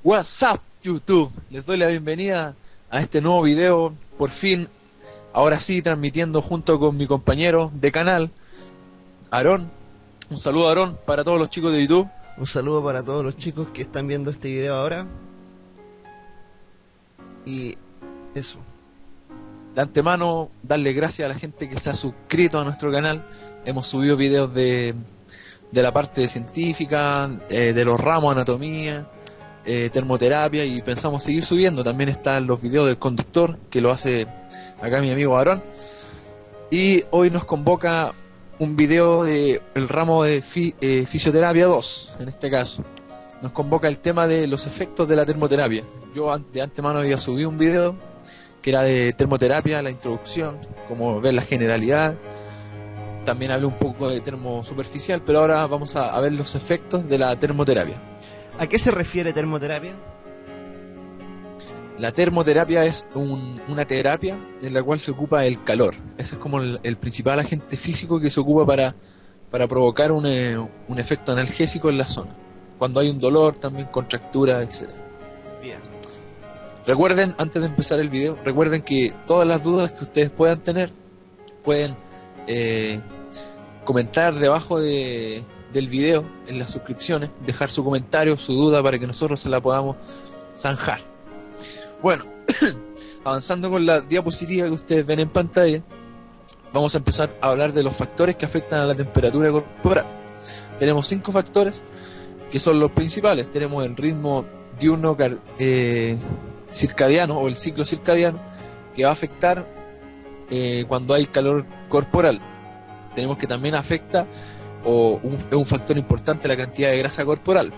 What's up, YouTube? Les doy la bienvenida a este nuevo video, por fin, ahora sí, transmitiendo junto con mi compañero de canal, Aarón. Un saludo, Aarón, para todos los chicos de YouTube. Un saludo para todos los chicos que están viendo este video ahora. Y eso. De antemano, darle gracias a la gente que se ha suscrito a nuestro canal. Hemos subido videos de la parte científica, de los ramos, anatomía, termoterapia, y pensamos seguir subiendo. También están los videos del conductor, que lo hace acá mi amigo Aarón. Y hoy nos convoca un video de el ramo de fisioterapia 2, en este caso. Nos convoca el tema de los efectos de la termoterapia. Yo de antemano había subido un video que era de termoterapia, la introducción, como ver la generalidad. También hablé un poco de termosuperficial, pero ahora vamos a ver los efectos de la termoterapia. ¿A qué se refiere termoterapia? La termoterapia es una terapia en la cual se ocupa el calor. Ese es como el principal agente físico que se ocupa para provocar un efecto analgésico en la zona. Cuando hay un dolor, también contractura, etc. Bien. Recuerden, antes de empezar el video, recuerden que todas las dudas que ustedes puedan tener, pueden comentar debajo del video, en las suscripciones, dejar su comentario, su duda, para que nosotros se la podamos zanjar. Bueno, avanzando con la diapositiva que ustedes ven en pantalla, vamos a empezar a hablar de los factores que afectan a la temperatura corporal. Tenemos 5 factores que son los principales. Tenemos el ritmo diurno circadiano, o el ciclo circadiano, que va a afectar cuando hay calor corporal. Tenemos que también afecta, es un factor importante, la cantidad de grasa corporal.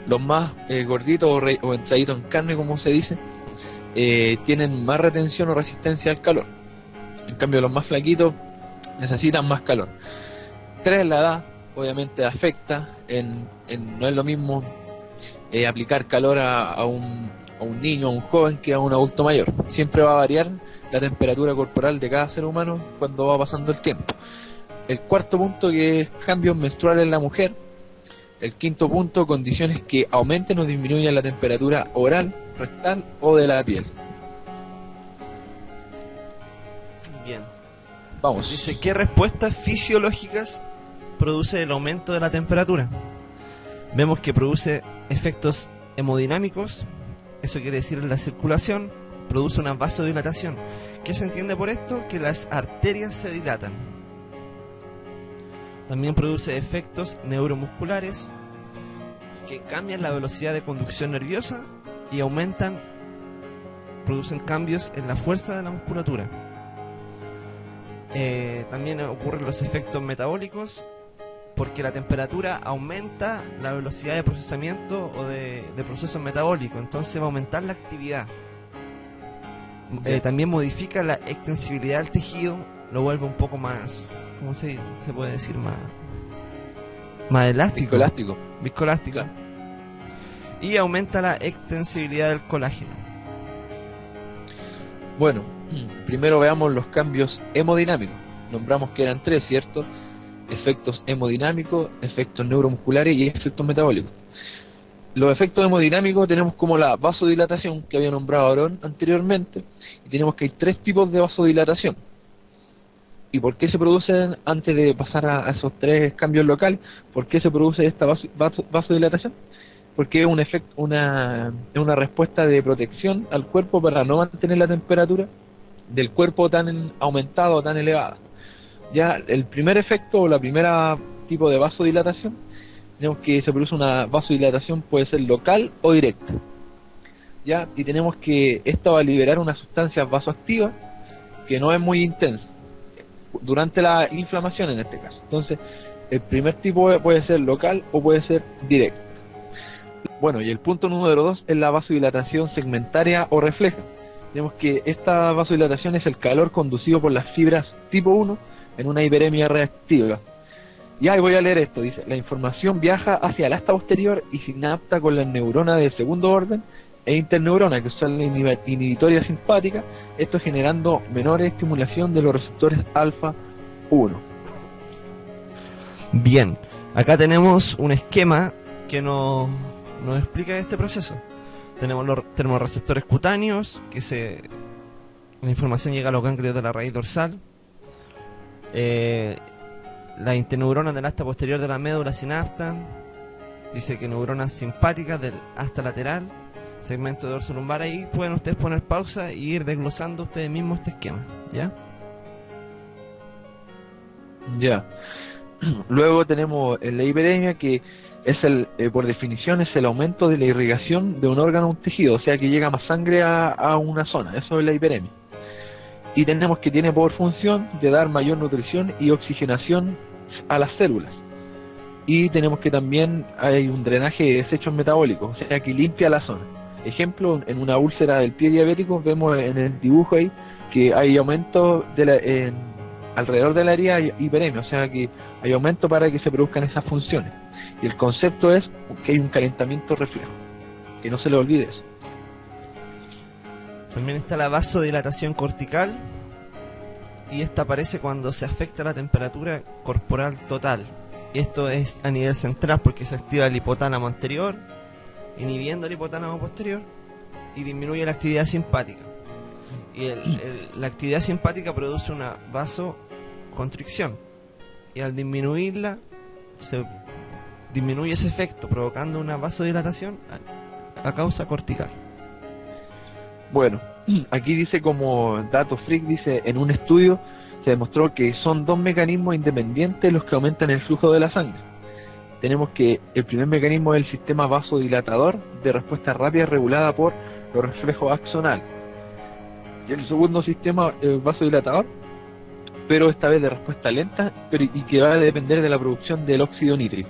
Los más gorditos o entraditos en carne, como se dice, tienen más retención o resistencia al calor. En cambio, los más flaquitos necesitan más calor. 3, la edad, obviamente afecta. No es lo mismo aplicar calor a un niño, a un joven, que a un adulto mayor. Siempre va a variar la temperatura corporal de cada ser humano cuando va pasando el tiempo. El 4º punto, que es cambios menstruales en la mujer. El 5º punto, condiciones que aumenten o disminuyan la temperatura oral, rectal o de la piel. Bien. Vamos. Dice, ¿qué respuestas fisiológicas produce el aumento de la temperatura? Vemos que produce efectos hemodinámicos. Eso quiere decir en la circulación. Produce una vasodilatación. ¿Qué se entiende por esto? Que las arterias se dilatan. También produce efectos neuromusculares, que cambian la velocidad de conducción nerviosa y producen cambios en la fuerza de la musculatura. También ocurren los efectos metabólicos, porque la temperatura aumenta la velocidad de procesamiento o de procesos metabólicos, entonces va a aumentar la actividad. También modifica la extensibilidad del tejido, lo vuelve un poco más, ¿cómo se puede decir? Más elástico. Viscoelástico. Claro. Y aumenta la extensibilidad del colágeno. Bueno, primero veamos los cambios hemodinámicos. Nombramos que eran 3, ¿cierto? Efectos hemodinámicos, efectos neuromusculares y efectos metabólicos. Los efectos hemodinámicos tenemos como la vasodilatación, que había nombrado Aarón anteriormente, y tenemos que hay 3 tipos de vasodilatación. ¿Y por qué se producen, antes de pasar a esos 3 cambios locales, por qué se produce esta vasodilatación? Porque es una respuesta de protección al cuerpo para no mantener la temperatura del cuerpo tan aumentada o tan elevada. Ya el primer efecto, o la primera tipo de vasodilatación, tenemos que se produce una vasodilatación, puede ser local o directa. Ya, y tenemos que esto va a liberar una sustancia vasoactiva que no es muy intensa durante la inflamación, en este caso. Entonces, el primer tipo puede ser local o puede ser directo. Bueno, y el punto número 2 es la vasodilatación segmentaria o refleja. Tenemos que esta vasodilatación es el calor conducido por las fibras tipo 1 en una hiperemia reactiva. Y voy a leer esto, dice: la información viaja hacia el asta posterior y sinapta con la neurona de segundo orden e interneurona, que son la inhibitoria simpática, esto generando menor estimulación de los receptores alfa 1. Bien, acá tenemos un esquema que nos explica este proceso. Tenemos los termorreceptores cutáneos, la información llega a los ganglios de la raíz dorsal. Las interneuronas del asta posterior de la médula sinapta. Dice que neuronas simpáticas del asta lateral, segmento dorso-lumbar. Ahí pueden ustedes poner pausa y ir desglosando ustedes mismos este esquema, ¿ya? Ya. Luego tenemos la hiperemia, que es por definición es el aumento de la irrigación de un órgano o un tejido, o sea que llega más sangre a una zona. Eso es la hiperemia. Y tenemos que tiene por función de dar mayor nutrición y oxigenación a las células. Y tenemos que también hay un drenaje de desechos metabólicos, o sea que limpia la zona. Ejemplo, en una úlcera del pie diabético vemos en el dibujo ahí que hay aumento alrededor del área hay hiperemia, o sea que hay aumento para que se produzcan esas funciones. Y el concepto es que hay un calentamiento reflejo, que no se le olvide eso. También está la vasodilatación cortical, y esta aparece cuando se afecta la temperatura corporal total. Esto es a nivel central porque se activa el hipotálamo anterior, inhibiendo el hipotálamo posterior, y disminuye la actividad simpática. Y la actividad simpática produce una vasoconstricción, y al disminuirla se disminuye ese efecto, provocando una vasodilatación a causa cortical. Bueno, aquí dice como dato freak, dice en un estudio se demostró que son dos mecanismos independientes los que aumentan el flujo de la sangre. Tenemos que el primer mecanismo es el sistema vasodilatador de respuesta rápida regulada por los reflejos axonales. Y el segundo sistema vasodilatador, pero esta vez de respuesta lenta, y que va a depender de la producción del óxido nítrico.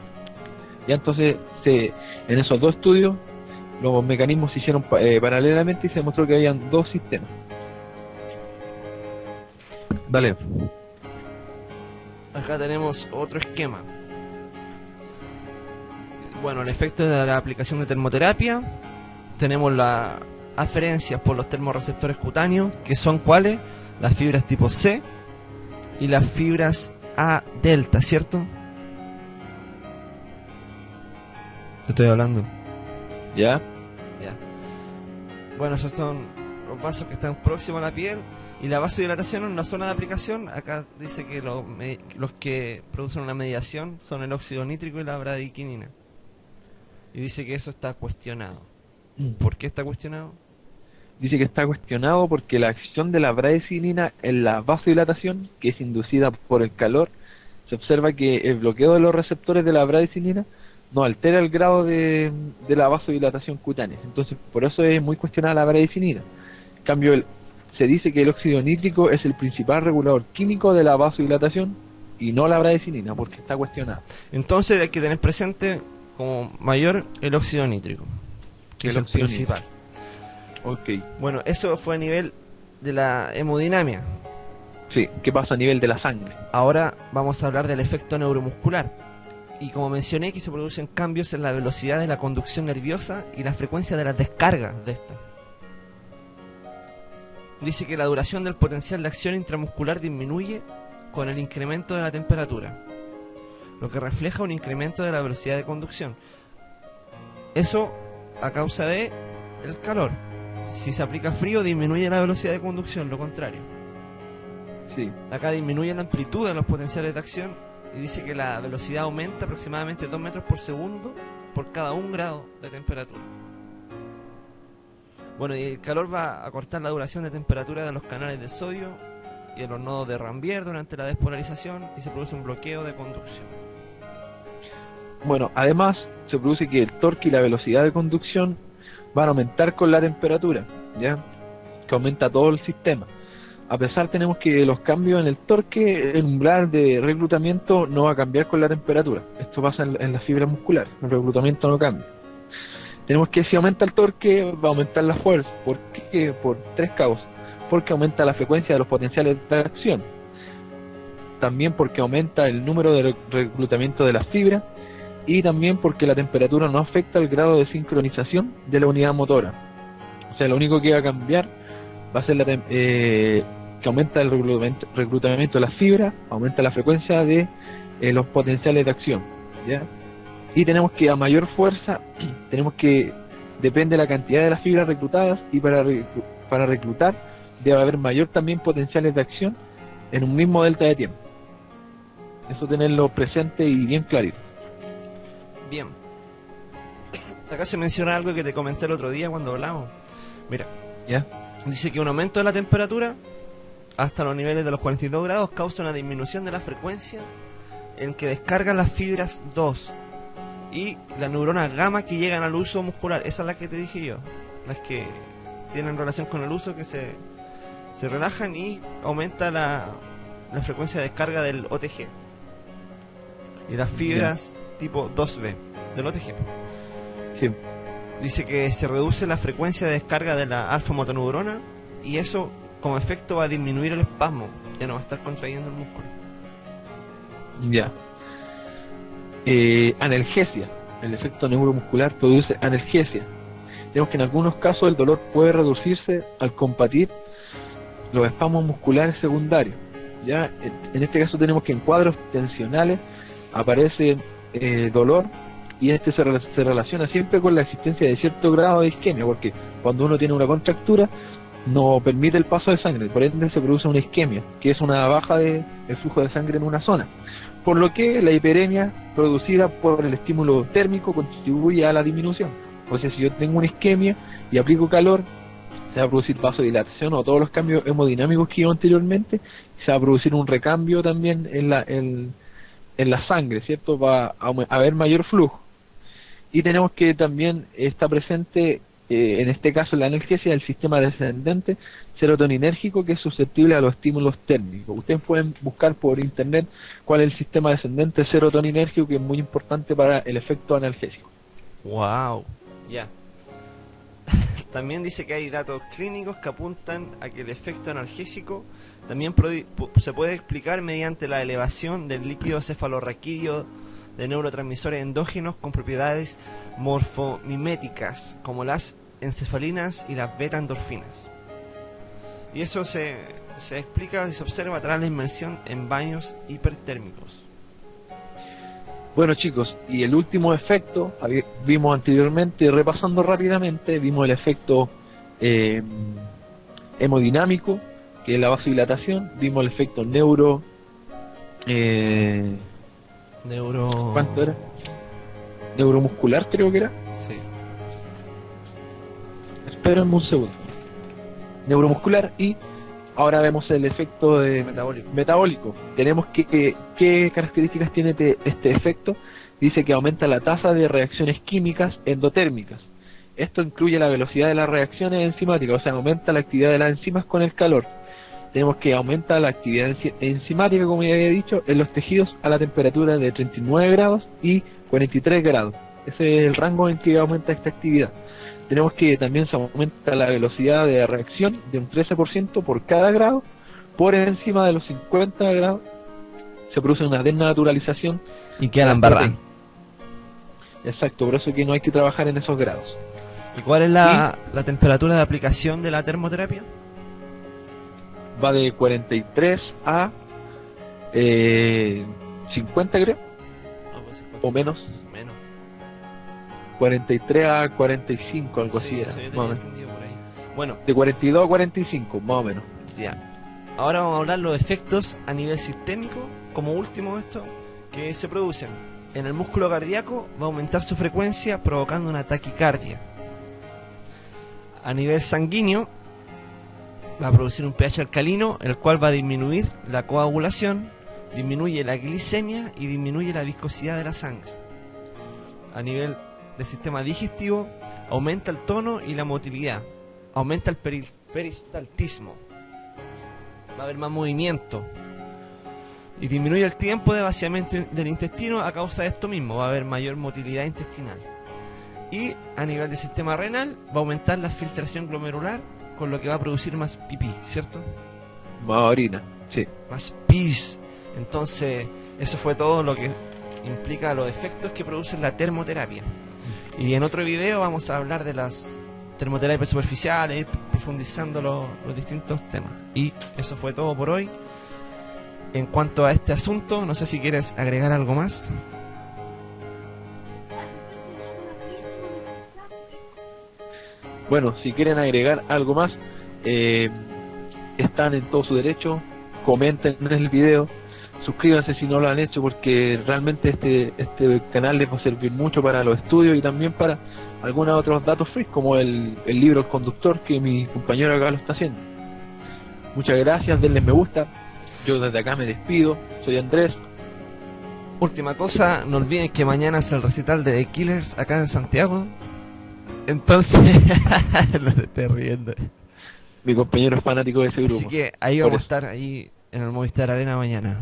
Y entonces en esos dos estudios los mecanismos se hicieron paralelamente y se demostró que habían dos sistemas. Dale. Acá tenemos otro esquema. Bueno, el efecto de la aplicación de termoterapia. Tenemos las aferencias por los termorreceptores cutáneos, que son ¿cuáles? Las fibras tipo C y las fibras A delta, ¿cierto? Estoy hablando. ¿Ya? Ya. Bueno, esos son los vasos que están próximos a la piel. Y la vasodilatación en una zona de aplicación, acá dice que los que producen una mediación son el óxido nítrico y la bradiquinina. Y dice que eso está cuestionado. ¿Por qué está cuestionado? Dice que está cuestionado porque la acción de la bradiquinina en la vasodilatación, que es inducida por el calor, se observa que el bloqueo de los receptores de la bradiquinina no altera el grado de la vasodilatación cutánea. Entonces, por eso es muy cuestionada la bradiquinina. En cambio, se dice que el óxido nítrico es el principal regulador químico de la vasodilatación y no la bradiquinina, porque está cuestionada. Entonces hay que tener presente como mayor el óxido nítrico, que es el principal. Ok. Bueno, eso fue a nivel de la hemodinamia. Sí, ¿qué pasa a nivel de la sangre? Ahora vamos a hablar del efecto neuromuscular. Y como mencioné, que se producen cambios en la velocidad de la conducción nerviosa y la frecuencia de las descargas de esta. Dice que la duración del potencial de acción intramuscular disminuye con el incremento de la temperatura, lo que refleja un incremento de la velocidad de conducción. Eso a causa de el calor. Si se aplica frío, disminuye la velocidad de conducción, lo contrario. Sí. Acá disminuye la amplitud de los potenciales de acción y dice que la velocidad aumenta aproximadamente 2 metros por segundo por cada 1 grado de temperatura. Bueno, y el calor va a cortar la duración de temperatura de los canales de sodio y de los nodos de Rambier durante la despolarización, y se produce un bloqueo de conducción. Bueno, además se produce que el torque y la velocidad de conducción van a aumentar con la temperatura, ¿ya? Que aumenta todo el sistema. A pesar tenemos que los cambios en el torque, el umbral de reclutamiento no va a cambiar con la temperatura. Esto pasa en las fibras musculares, el reclutamiento no cambia. Tenemos que si aumenta el torque, va a aumentar la fuerza. ¿Por qué? Por 3 causas. Porque aumenta la frecuencia de los potenciales de acción. También porque aumenta el número de reclutamiento de las fibras. Y también porque la temperatura no afecta el grado de sincronización de la unidad motora. O sea, lo único que va a cambiar va a ser que aumenta el reclutamiento de las fibras, aumenta la frecuencia de los potenciales de acción, ¿ya? Y tenemos que a mayor fuerza tenemos que depende de la cantidad de las fibras reclutadas, y para reclutar debe haber mayor también potenciales de acción en un mismo delta de tiempo. Eso tenerlo presente y bien clarito. Bien. Acá se menciona algo que te comenté el otro día cuando hablamos. Mira, ¿Ya? dice que un aumento de la temperatura hasta los niveles de los 42 grados causa una disminución de la frecuencia en que descargan las fibras 2 y las neuronas gamma que llegan al uso muscular. Esa es la que te dije yo, las que tienen relación con el uso, que se relajan y aumenta la frecuencia de descarga del OTG y las fibras tipo 2B del OTG. Sí. Dice que se reduce la frecuencia de descarga de la alfa motoneurona y eso como efecto va a disminuir el espasmo, ya no va a estar contrayendo el músculo. Ya. Analgesia. El efecto neuromuscular produce analgesia. Tenemos que en algunos casos el dolor puede reducirse al combatir los espasmos musculares secundarios. Ya, en este caso tenemos que en cuadros tensionales aparece dolor, y este se relaciona siempre con la existencia de cierto grado de isquemia, porque cuando uno tiene una contractura no permite el paso de sangre, por ende se produce una isquemia, que es una baja del flujo de sangre en una zona, por lo que la hiperemia producida por el estímulo térmico contribuye a la disminución. O sea, si yo tengo una isquemia y aplico calor, se va a producir vasodilatación o todos los cambios hemodinámicos que iba anteriormente, se va a producir un recambio también en la sangre, ¿cierto? Va a haber mayor flujo. Y tenemos que también está presente, en este caso la analgesia del sistema descendente serotoninérgico, que es susceptible a los estímulos térmicos. Ustedes pueden buscar por internet cuál es el sistema descendente serotoninérgico, que es muy importante para el efecto analgésico. Wow, ya. También dice que hay datos clínicos que apuntan a que el efecto analgésico también se puede explicar mediante la elevación del líquido cefalorraquídeo de neurotransmisores endógenos con propiedades morfomiméticas, como las encefalinas y las beta-endorfinas. Y eso se explica y se observa tras la inmersión en baños hipertérmicos. Bueno, chicos, y el último efecto, vimos anteriormente, repasando rápidamente, vimos el efecto hemodinámico, que es la vasodilatación, vimos el efecto ¿cuánto era? Neuromuscular, creo que era. Sí. Espérenme un segundo. Neuromuscular, y ahora vemos el efecto metabólico. Tenemos ¿qué características tiene este efecto? Dice que aumenta la tasa de reacciones químicas endotérmicas. Esto incluye la velocidad de las reacciones enzimáticas, o sea, aumenta la actividad de las enzimas con el calor. Tenemos que aumenta la actividad enzimática, como ya había dicho, en los tejidos a la temperatura de 39 grados y 43 grados. Ese es el rango en que aumenta esta actividad. Tenemos que también se aumenta la velocidad de reacción de un 13% por cada grado. Por encima de los 50 grados se produce una desnaturalización. Y queda la embarrada. Exacto, por eso que no hay que trabajar en esos grados. ¿Y cuál es la temperatura de aplicación de la termoterapia? Va de 43 a 50, creo. No, pues 50. O menos. 43 a 45, algo así era. Más o menos. por ahí. Bueno, De 42 a 45, más o menos. ya. Ahora vamos a hablar los efectos a nivel sistémico, como último esto, que se producen. En el músculo cardíaco va a aumentar su frecuencia provocando una taquicardia. A nivel sanguíneo va a producir un pH alcalino, el cual va a disminuir la coagulación, disminuye la glicemia y disminuye la viscosidad de la sangre. A nivel del sistema digestivo aumenta el tono y la motilidad, aumenta el peristaltismo, va a haber más movimiento y disminuye el tiempo de vaciamiento del intestino. A causa de esto mismo va a haber mayor motilidad intestinal. Y a nivel del sistema renal va a aumentar la filtración glomerular, con lo que va a producir más pipí, ¿cierto? Más orina, sí. Más pis. Entonces eso fue todo lo que implica los efectos que produce la termoterapia. Y en otro video vamos a hablar de las termoterapias superficiales, ir profundizando los distintos temas. Y eso fue todo por hoy. En cuanto a este asunto, no sé si quieres agregar algo más. Bueno, si quieren agregar algo más, están en todo su derecho. Comenten en el video, suscríbanse si no lo han hecho, porque realmente este canal les va a servir mucho para los estudios y también para algunos otros datos free, como el libro El Conductor, que mi compañero acá lo está haciendo. Muchas gracias, denle me gusta. Yo desde acá me despido, soy Andrés. Última cosa, no olviden que mañana es el recital de The Killers acá en Santiago. Entonces, no te estés riendo. Mi compañero es fanático de ese grupo. Así que ahí vamos a estar ahí en el Movistar Arena mañana.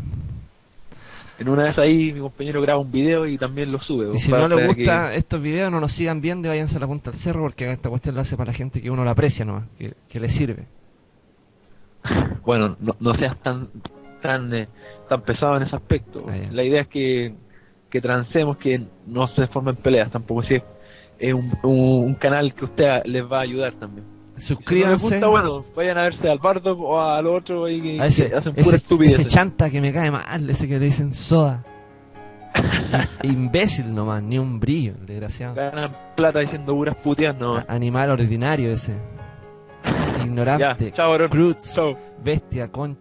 En una vez ahí mi compañero graba un video y también lo sube. Y si no les gusta estos videos, no nos sigan viendo y váyanse a la punta del cerro, porque esta cuestión la hace para la gente que uno la aprecia nomás, que le sirve. Bueno, no seas tan pesado en ese aspecto. La idea es que transemos, que no se formen peleas tampoco. Si es un canal que a usted les va a ayudar también. Suscríbanse. Si no les gusta, bueno, vayan a verse al Bardo o al otro y a ese, que hacen pura estupidez. Ese chanta que me cae mal, ese que le dicen soda. Imbécil nomás, ni un brillo, el desgraciado. Ganan plata diciendo puras puteas, no. Animal ordinario ese. Ignorante. Ya, chao, Cruz, chao. bestia, concha.